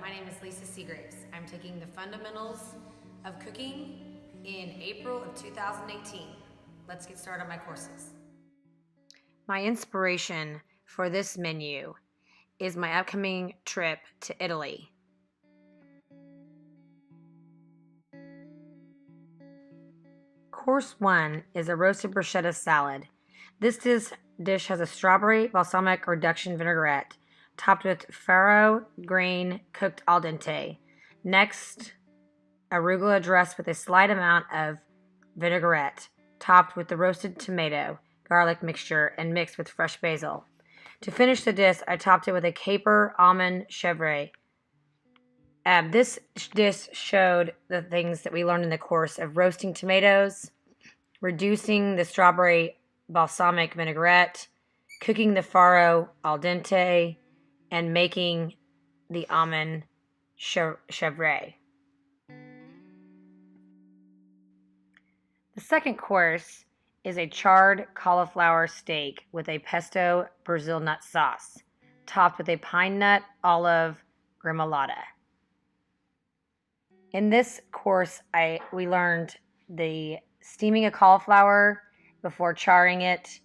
my name is Lisa Seagraves. I'm taking the Fundamentals of Cooking in April of 2018. Let's get started on my courses. My inspiration for this menu is my upcoming trip to Italy. Course 1 is a roasted bruschetta salad. This dish has a strawberry balsamic reduction vinaigrette topped with farro grain cooked al dente. Next, arugula dressed with a slight amount of vinaigrette topped with the roasted tomato, garlic mixture, and mixed with fresh basil. To finish the dish, I topped it with a caper almond chèvre. This dish showed the things that we learned in the course of roasting tomatoes, reducing the strawberry balsamic vinaigrette, cooking the farro al dente, and making the almond chèvre. The second course is a charred cauliflower steak with a pesto Brazil nut sauce, topped with a pine nut olive gremolata. In this course, we learned the steaming a cauliflower before charring it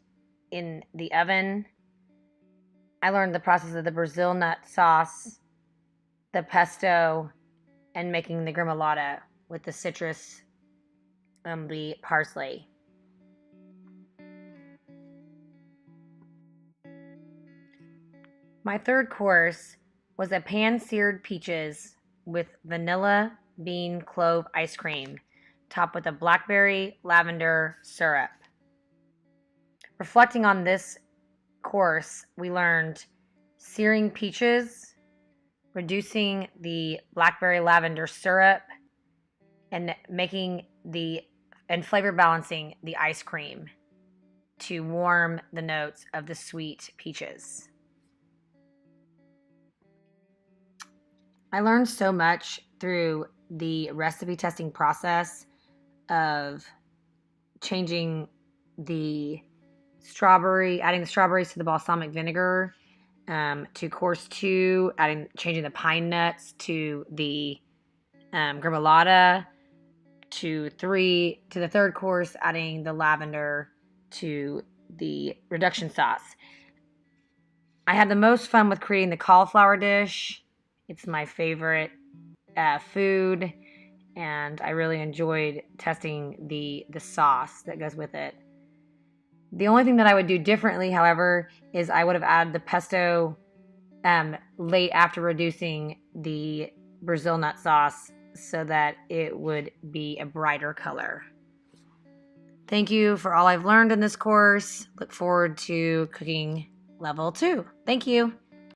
in the oven. I learned the process of the Brazil nut sauce, the pesto, and making the gremolata with the citrus, the parsley. My third course was a pan-seared peaches with vanilla bean clove ice cream, topped with a blackberry lavender syrup. Reflecting on this course, we learned searing peaches, reducing the blackberry lavender syrup, and flavor balancing the ice cream to warm the notes of the sweet peaches. I learned so much through the recipe testing process of changing the adding the strawberries to the balsamic vinegar, to course 2, changing the pine nuts to the gremolata, to the third course, adding the lavender to the reduction sauce. I had the most fun with creating the cauliflower dish. It's my favorite food, and I really enjoyed testing the sauce that goes with it. The only thing that I would do differently, however, is I would have added the pesto late after reducing the Brazil nut sauce so that it would be a brighter color. Thank you for all I've learned in this course. Look forward to cooking level 2. Thank you.